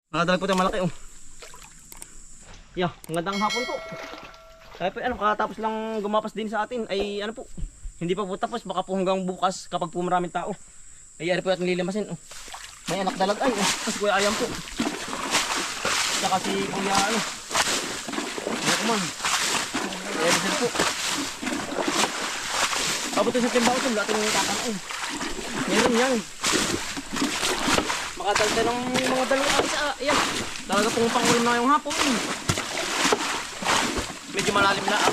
Nakadalag po tayong malaki oh. Yeah, magandang hapon po. Kaya po ano, katapos lang gumapas din sa atin ay ano po, hindi pa po tapos, baka po hanggang bukas kapag po maraming tao. Ay ano po at nililimasin oh. May anak dalag ay oh, kasi Kuya Ayam po. Saka si Kuya ano. Kuman. Kaya bisil po. Abot sa timba ko, lahat ng kakanain. Meron yan. Makadalta ng mga dalawang isa. Ayan. Talaga pong pangulam na yung hapon. Medyo malalim na ang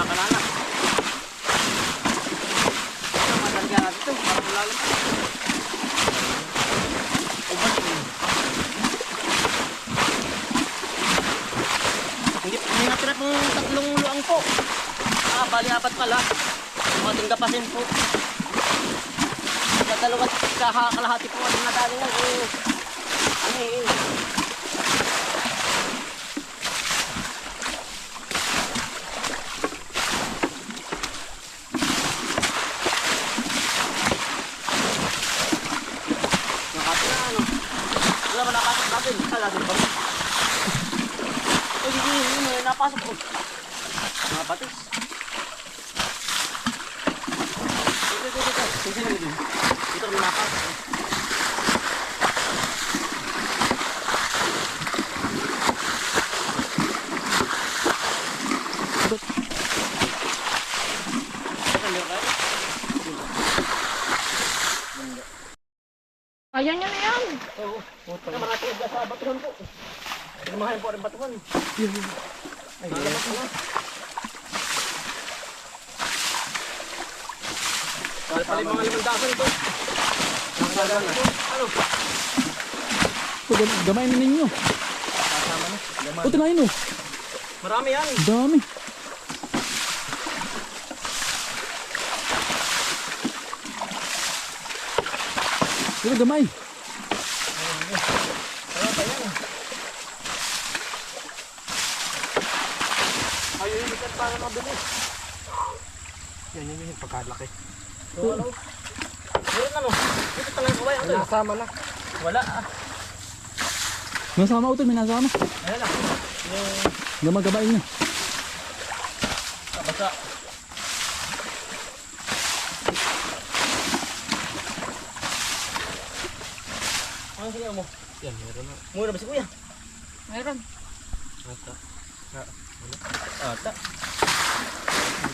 kanana. Matalga natin ito. Parang malalim. Hindi natira pong tatlong luang po. Bali apat pala. Mating kapasin po. Sa dalawat kalahati po ang nadali nga. Ano eh. Nakati na ano. Wala ba nakasok natin? Kalasin pa. Hindi, napasok po. Mga patis. Dito kami napasok. Ayan yan na yan. Oo. Marami sa batuhan po. Lumahan po rin batuhan. Ay, nalaman po. Pala yung mga limandasan ito. Ano? Gamay na ninyo. Kasama na. O, tinayin o. Marami yan. Dami. Pero gamay. Wala pa yan. Ayun yung ikan para mabilis. Yan yung pagkalaki. So, ano? Meron ano? Ito talaga kaway. Nasama na. Wala ah. Nasama utol, may nasama. Ayan lang. Gamay niya. Basta. Ano singaw mo? Yan, meron na. Muna ba si Kuya? Meron. Ata. Ata.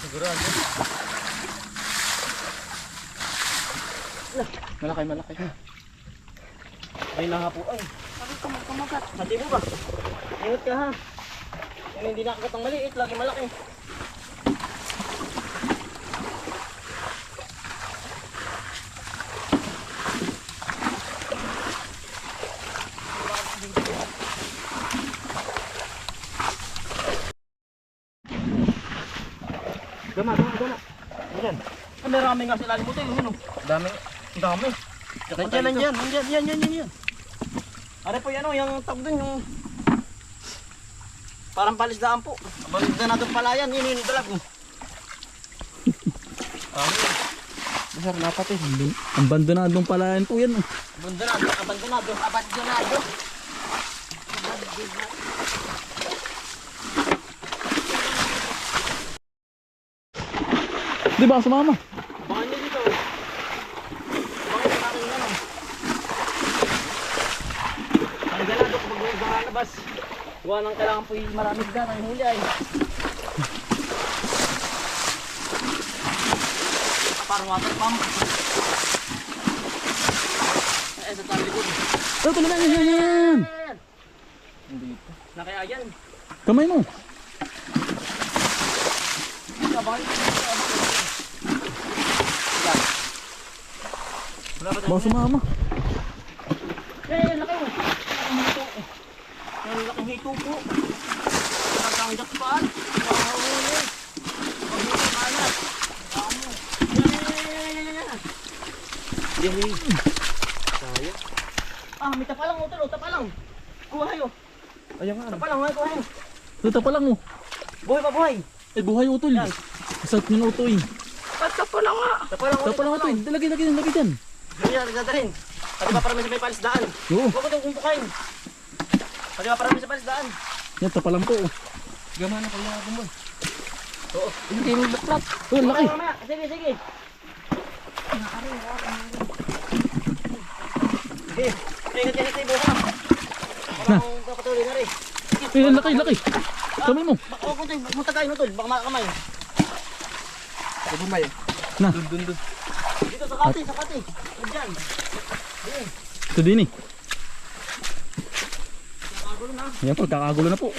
Sigurado. Malaki. Ay na nga po ay. Sabi ko magkamagat. Hati mo ba? Ingat ka ha. Yan hindi nakagat ang maliit, lagi malaki. Gama. Ayan. Ay, may rami nga sila limutin. Yun o. Dami. Nandiyan. Are po yan o, yung tag dun, yung parang palisdaan po. Palisdaan na doon pala yan, yun yung dalag o. Besar na pati. Ang bandonadong pala yan po yan. Abandonado. Di ba sumama? Baka nyo dito. Baka nyo natin yan o. Ang ganado kapag lumalabas. Gawa nang kailangan po yung maraming daan ang huli ay. Parang water pump. Ay, sa talikod. Oh, talaga yan. Dito. Nakayayan. Kamay mo. Baka sumama. Laki mo. Ang laking hito po. Ang jakpan. Mahuli. Pag-huli kalat. Yan. Saya. May tapalang utol, tapalang. Buhay oh. Ayan nga. Tapa lang, buhay. Tuta pa lang oh. Buhay pa, buhay. Eh buhay utol. Yan. Kasat yung utoy. Tapa lang nga. Tapa lang, Tapa lang utoy. Lagi dyan. Yan, nagdadalhin. Pati ba parami sa may palisdaan? Oo. Huwag ko itong kumpukain. Pati ba parami sa palisdaan? Yan, tapa lang po oh. Gamana ko yung gumoy. Oo. Hindi mo buklat. Oh, laki. Mamaya, sige, sige. Sige, ingat yan ito yung buka. Parang kapatuloy na rin. Eh, laki. Kamay mo. Baka huwag mo tayo, magtagayin mo tol, baka makakamay. Bumay. Na. Dun. Dito sa kati. Diyan. Ito din eh. Nakagulo na. Yan po, kakagulo na po.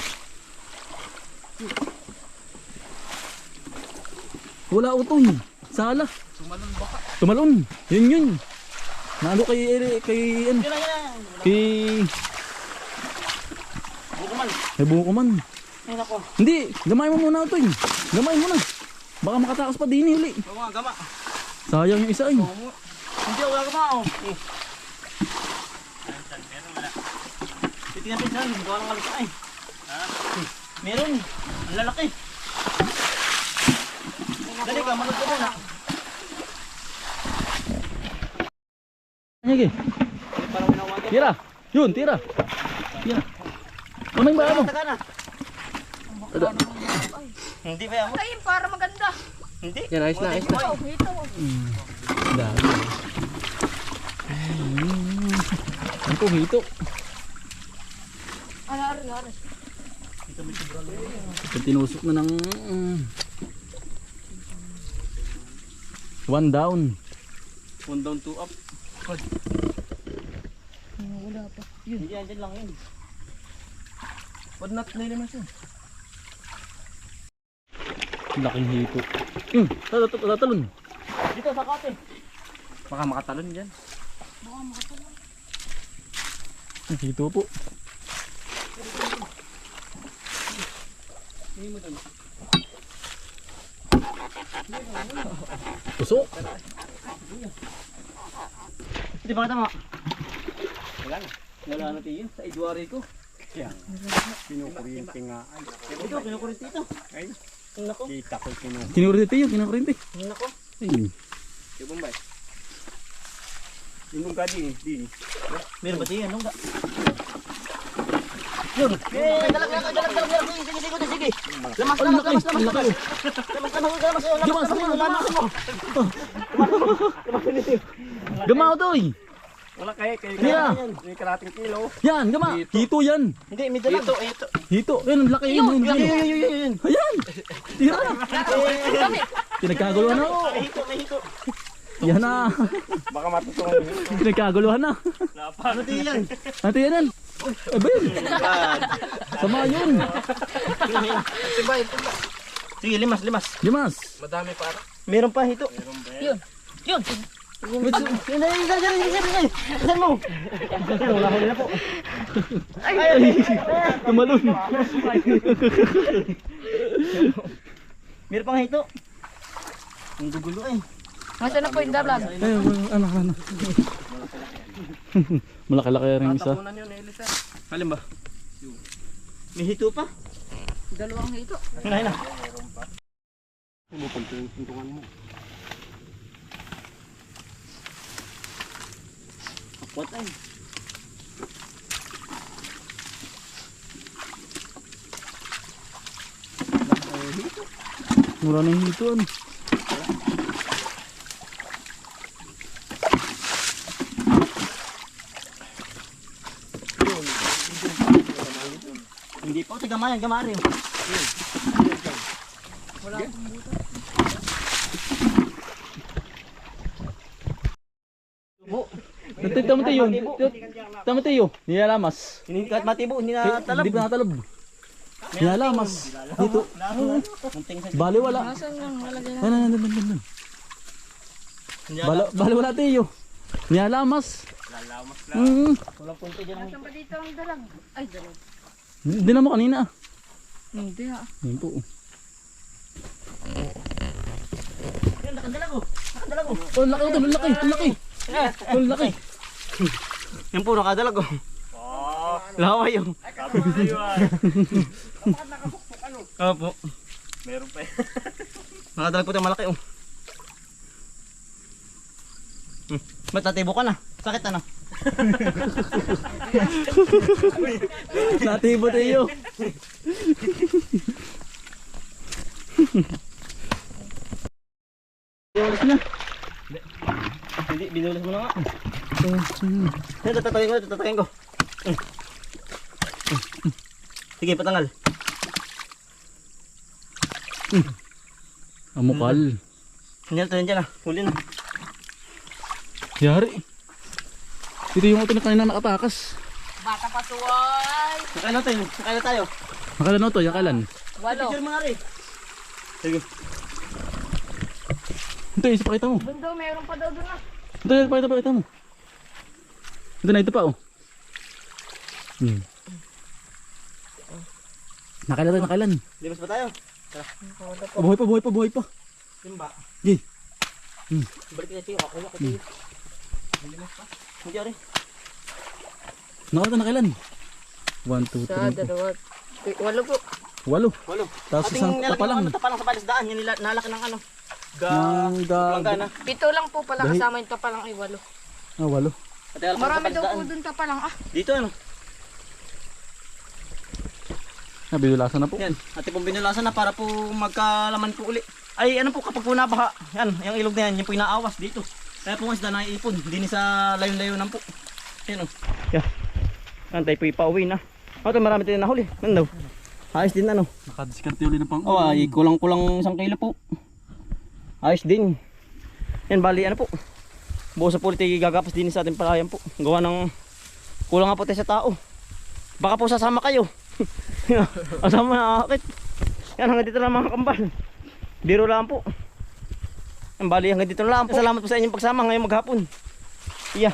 Wala utoy. Sala. Tumalon. Yun. Nalo kay ano? Yan. Kay Bukuman. buko man. Ay nako. Hindi, gamay mo muna utoy. Gamay mo na. Baka makatakas pa din uli. Oo nga, gama. Sayang yung isa ay. Hindi ako gama oh. Titingnan pinsan, gawa ng alas ay. Meron. Ang lalaki. Dali ka, manood ka muna. Sige. Parang minawagan. Tira. Yun, tira. Kamay ba mo? Taga na. Hindi ba yan? Ay, para maganda. Hindi. Yan, ayos na. Oh, ito. Dami. Ang pumito. Ari. Ito tinusok na ng one down. 1 down, 2 up. Wala pa. Hindi yan, dyan lang yun. Wad not na naman siya. Laking hito. Tatalon. Dito sa kate. Baka makatalon dyan. Ang hito po. Tusok. Hindi ba tama? Wala na tiyo. Sa idwari ko. Yan. Pinukuryente nga. Ito, kinukurit dito. Ay, Nako. kita ko pinukuryente. Kinukurente yun, kinukurente. Nako. Ay. Yung Bombay. Yung Bombay din. Meron ba tiyo? Anong ga? Yun. Dalag. Sige. Lamas. Gamaw to eh. Wala kayo. Tira. May kalating kilo. Yan, gama. Hito yan. Hindi, may dalag. Ito. Hito. Yan, ang laki yun. Yun. Ayan. Tira. Pinagkaguluhan na. May hito. Yan na. Baka matutungan nyo. Pinagkaguluhan na. Ano tiyo yan? Ate yan. Ay ba yun? Sama yun. Sige, limas. Limas. Madami para. Meron pa hito. Yun. Saan mo? Wala huli na po. Ay. Tumalon. Meron pang hito. Ang gugulo eh. Masa na po yung dalag? Ay, ano. Malaki-laki rin isa. Tapunan yun, Elisa. Alin ba? May hito pa? Dalawang ito. Ngayon na. Pinuntungan mo. What ay? Mura na yung hito. Ano? Hindi po, tigamayan, gamari. Wala akong buto. Tama tayo. Tama tayo. Nilalamas. Hindi kahit matibo, hindi na talab. Hindi pa natalab. Nilalamas. Dito. Munting sa Bali wala. Nasaan yung lalagyan na? Nan. Bali wala tayo. Nilalamas. Lalamas lang. Walang punti dyan. Nasaan ba dito ang dalag? Ay, dalag. Hindi na mo kanina. Hindi ha. Yan po. Yan, nakadalag oh. Oh, laki ito. Laki. Yan po, nakadalag oh. Laway yung. Sabi ko sa'yo ah. Opo. Meron pa eh. Nakadalag po tayong malaki oh. Ba't natibo ka na? Sakit na. Natibo tayo. Binulis na. Hindi, binulis mo na nga. Yan, tatatakin ko. Sige, patangal. Amukal. Nandiyan na, huli na. Yari. Ito yung ito na kanina nakatakas. Bata pa tuway. Sakay na tayo. Nakalan na ito, yakalan. Walo. Picture mo nga rin. Sige. Ito, isa pakita mo. Bundo, meron pa daw doon ah. Ito, pakita mo. Ito na, ito pa oh. Nakalan. Limas pa tayo. Buhay pa. Simba. Gi. Balik na tayo. Ako tayo. Limas pa. Hindi rin. Nakalan. 1, 2, 3, 4. Dalawa. Walo po. 8. Walo. Tapos isang tapalang. Tapalang sa palisdaan. Yan nalaki ng ano. Manggana. Pito lang po pala Dahil- kasama yung tapalang ay walo. 8. Marami daw po doon tapalang ah. Dito ano. Binulasan na po. Yan. Ate pong binulasan na para po magkalaman po uli. Ay ano po kapag po nabaha. Yan. Yung ilog na yan. Yung po inaawas dito. Kaya po nga isda naiipon. Hindi ni sa layon-layonan po. Yan o. Yan. Antay po ipauwi na. Ito marami tayo nahuli. Ano daw? Ayos din ano. Nakadiskarte uli ng pang. Oh, ay kulang-kulang 1 kilo po. Ayos din. Yan bali ano po. Buo sa pulit ay gagapos din sa ating palayan po. Gawa ng kulang nga po tayo sa tao. Baka po sasama kayo. Asama na akit. Yan hanggang dito lang mga kambal. Biro lang po. Yan bali hanggang dito lang po. Salamat po sa inyong pagsama ngayong maghapon. Iya.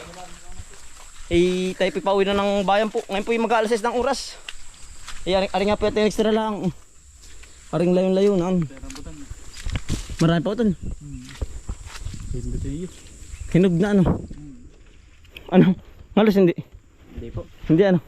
Eh tayo po pauwi na ng bayan po. Ngayon po yung mag-aalas 6 ng oras. Aring nga po yung extra lang. Aring layon-layon. Marami pa ito. Hinog na ano. Ano? Halos hindi. Hindi po. Hindi ano.